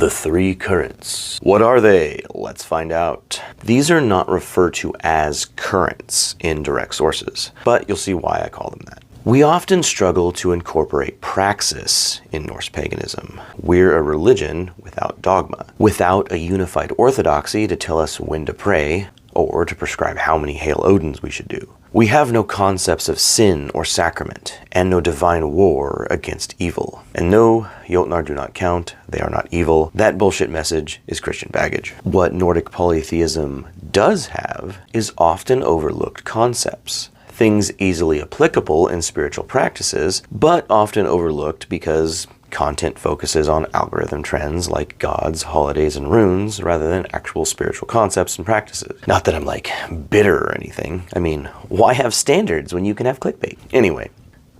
The three currents. What are they? Let's find out. These are not referred to as currents in direct sources, but you'll see why I call them that. We often struggle to incorporate praxis in Norse paganism. We're a religion without dogma, without a unified orthodoxy to tell us when to pray, or to prescribe how many Hail Odins we should do. We have no concepts of sin or sacrament, and no divine war against evil. And no, Jotnar do not count, they are not evil. That bullshit message is Christian baggage. What Nordic polytheism does have is often overlooked concepts. Things easily applicable in spiritual practices, but often overlooked because content focuses on algorithm trends like gods, holidays, and runes rather than actual spiritual concepts and practices. Not that I'm like bitter or anything. I mean, why have standards when you can have clickbait? Anyway,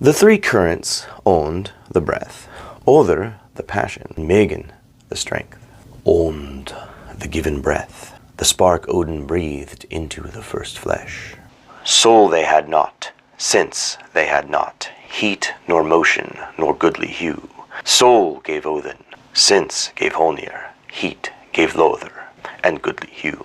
the three currents owned the breath. Othr, the passion. Megin, the strength. Owned, the given breath. The spark Odin breathed into the first flesh. Soul they had not, sense they had not, heat nor motion nor goodly hue. Soul gave Odin, sense gave Honir, heat gave Lothar, and goodly hue.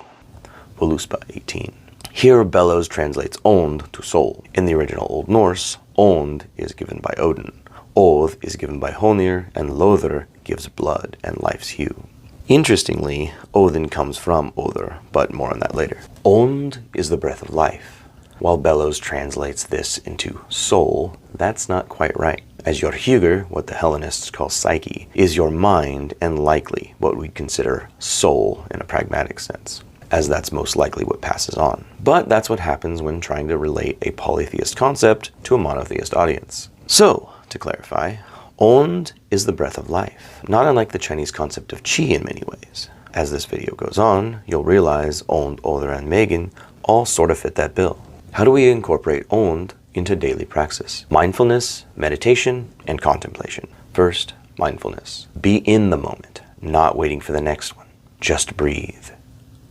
Voluspa 18. Here bellows translates owned to soul. In the original Old Norse, owned is given by Odin, Oth is given by Honir, and Lothar gives blood and life's hue. Interestingly, Odin comes from Othr, but more on that later. Owned is the breath of life. While bellows translates this into soul, that's not quite right. As your huger, what the Hellenists call psyche, is your mind and likely what we'd consider soul in a pragmatic sense, as that's most likely what passes on. But that's what happens when trying to relate a polytheist concept to a monotheist audience. So, to clarify, owned is the breath of life, not unlike the Chinese concept of qi in many ways. As this video goes on, you'll realize owned, Othr, and Megin all sort of fit that bill. How do we incorporate owned into daily praxis? Mindfulness, meditation, and contemplation. First, mindfulness. Be in the moment, not waiting for the next one. Just breathe.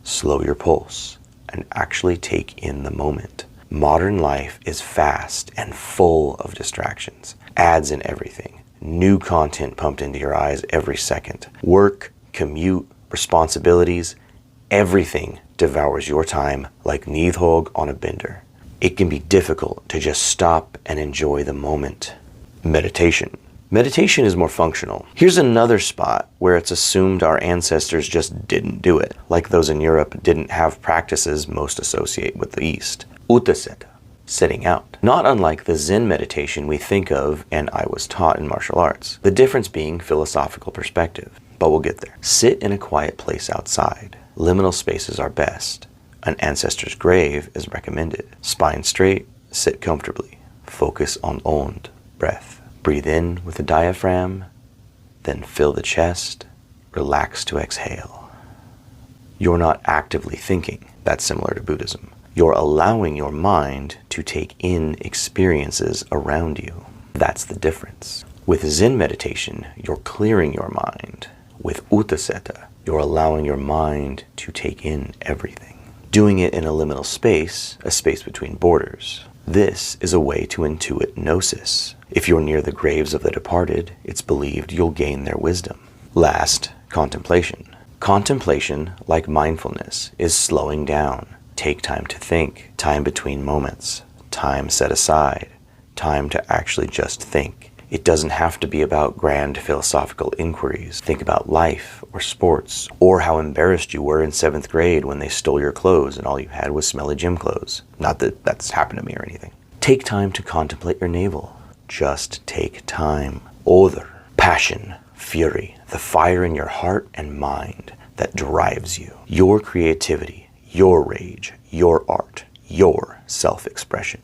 Slow your pulse, and actually take in the moment. Modern life is fast and full of distractions. Ads in everything. New content pumped into your eyes every second. Work, commute, responsibilities, everything devours your time like Nidhogg on a bender. It can be difficult to just stop and enjoy the moment. Meditation. Meditation is more functional. Here's another spot where it's assumed our ancestors just didn't do it, like those in Europe didn't have practices most associate with the East. Utaseta, sitting out. Not unlike the Zen meditation we think of and I was taught in martial arts. The difference being philosophical perspective, but we'll get there. Sit in a quiet place outside. Liminal spaces are best. An ancestor's grave is recommended. Spine straight, sit comfortably. Focus on owned breath. Breathe in with the diaphragm, then fill the chest. Relax to exhale. You're not actively thinking. That's similar to Buddhism. You're allowing your mind to take in experiences around you. That's the difference. With Zen meditation, you're clearing your mind. With Uttaseta, you're allowing your mind to take in everything. Doing it in a liminal space, a space between borders. This is a way to intuit gnosis. If you're near the graves of the departed, it's believed you'll gain their wisdom. Last, contemplation. Contemplation, like mindfulness, is slowing down. Take time to think, time between moments, time set aside, time to actually just think. It doesn't have to be about grand philosophical inquiries. Think about life or sports, or how embarrassed you were in 7th grade when they stole your clothes and all you had was smelly gym clothes. Not that that's happened to me or anything. Take time to contemplate your navel. Just take time. Othr, passion, fury, the fire in your heart and mind that drives you. Your creativity, your rage, your art, your self-expression.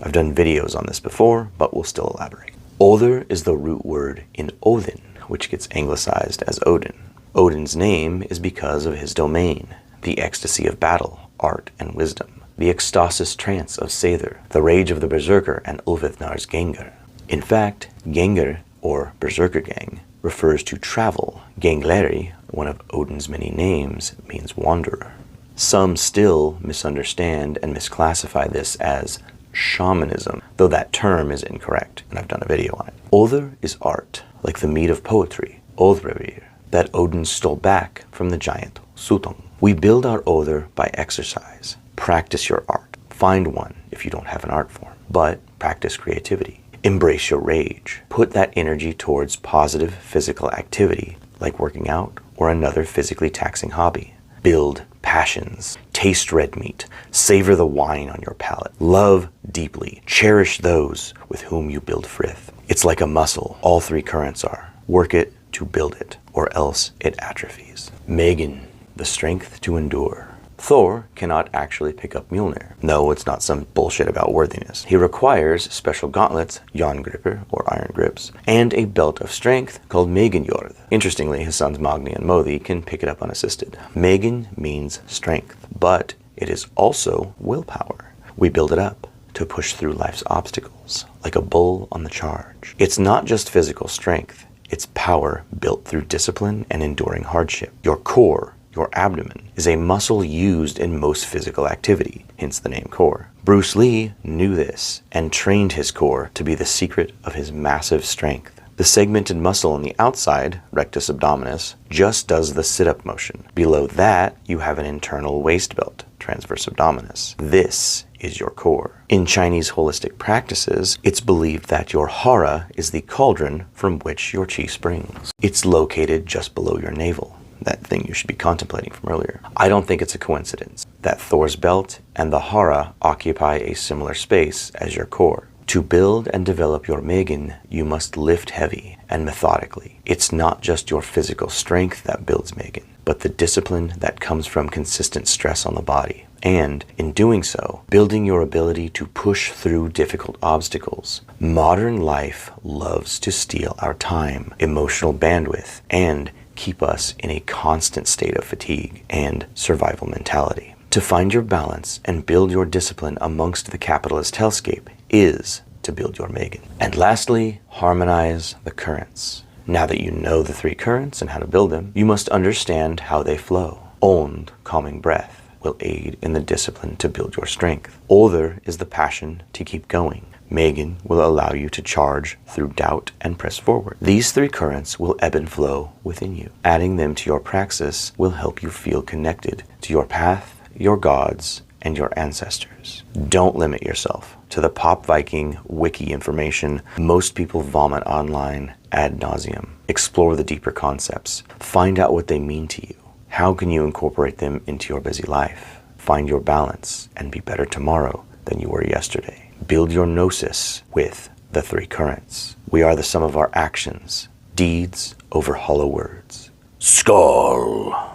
I've done videos on this before, but we'll still elaborate. Othr is the root word in Odin, which gets anglicized as Odin. Odin's name is because of his domain, the ecstasy of battle, art, and wisdom, the ecstasis trance of Seidr, the rage of the berserker and Ulfithnar's Gengar. In fact, Gengar, or berserker gang, refers to travel. Gangleri, one of Odin's many names, means wanderer. Some still misunderstand and misclassify this as shamanism, though that term is incorrect, and I've done a video on it. Othr is art, like the meat of poetry, Othravir. that Odin stole back from the giant Suttung. We build our Othr by exercise. Practice your art. Find one if you don't have an art form, but practice creativity. Embrace your rage. Put that energy towards positive physical activity like working out or another physically taxing hobby. Build passions. Taste red meat. Savor the wine on your palate. Love deeply. Cherish those with whom you build frith. It's like a muscle. All three currents are. Work it to build it, or else it atrophies. Megin, the strength to endure. Thor cannot actually pick up Mjolnir. No, it's not some bullshit about worthiness. He requires special gauntlets, Járngripir, or iron grips, and a belt of strength called Meginjörð. Interestingly, his sons Magni and Mothi can pick it up unassisted. Megin means strength, but it is also willpower. We build it up to push through life's obstacles, like a bull on the charge. It's not just physical strength, it's power built through discipline and enduring hardship. Your core, your abdomen, is a muscle used in most physical activity, hence the name core. Bruce Lee knew this and trained his core to be the secret of his massive strength. The segmented muscle on the outside, rectus abdominis, just does the sit-up motion. Below that, you have an internal waist belt, transverse abdominis. This is your core. In Chinese holistic practices, it's believed that your hara is the cauldron from which your chi springs. It's located just below your navel, that thing you should be contemplating from earlier. I don't think it's a coincidence that Thor's belt and the hara occupy a similar space as your core. To build and develop your Megin, you must lift heavy and methodically. It's not just your physical strength that builds Megin, but the discipline that comes from consistent stress on the body. And in doing so, building your ability to push through difficult obstacles. Modern life loves to steal our time, emotional bandwidth, and keep us in a constant state of fatigue and survival mentality. To find your balance and build your discipline amongst the capitalist hellscape is to build your Megin. And lastly, harmonize the currents. Now that you know the three currents and how to build them, you must understand how they flow. Ond, calming breath, will aid in the discipline to build your strength. Othr is the passion to keep going. Megin will allow you to charge through doubt and press forward. These three currents will ebb and flow within you. Adding them to your praxis will help you feel connected to your path, your gods, and your ancestors. Don't limit yourself to the pop Viking wiki information most people vomit online ad nauseum. Explore the deeper concepts. Find out what they mean to you. How can you incorporate them into your busy life? Find your balance and be better tomorrow than you were yesterday. Build your gnosis with the three currents. We are the sum of our actions, deeds over hollow words. Skål!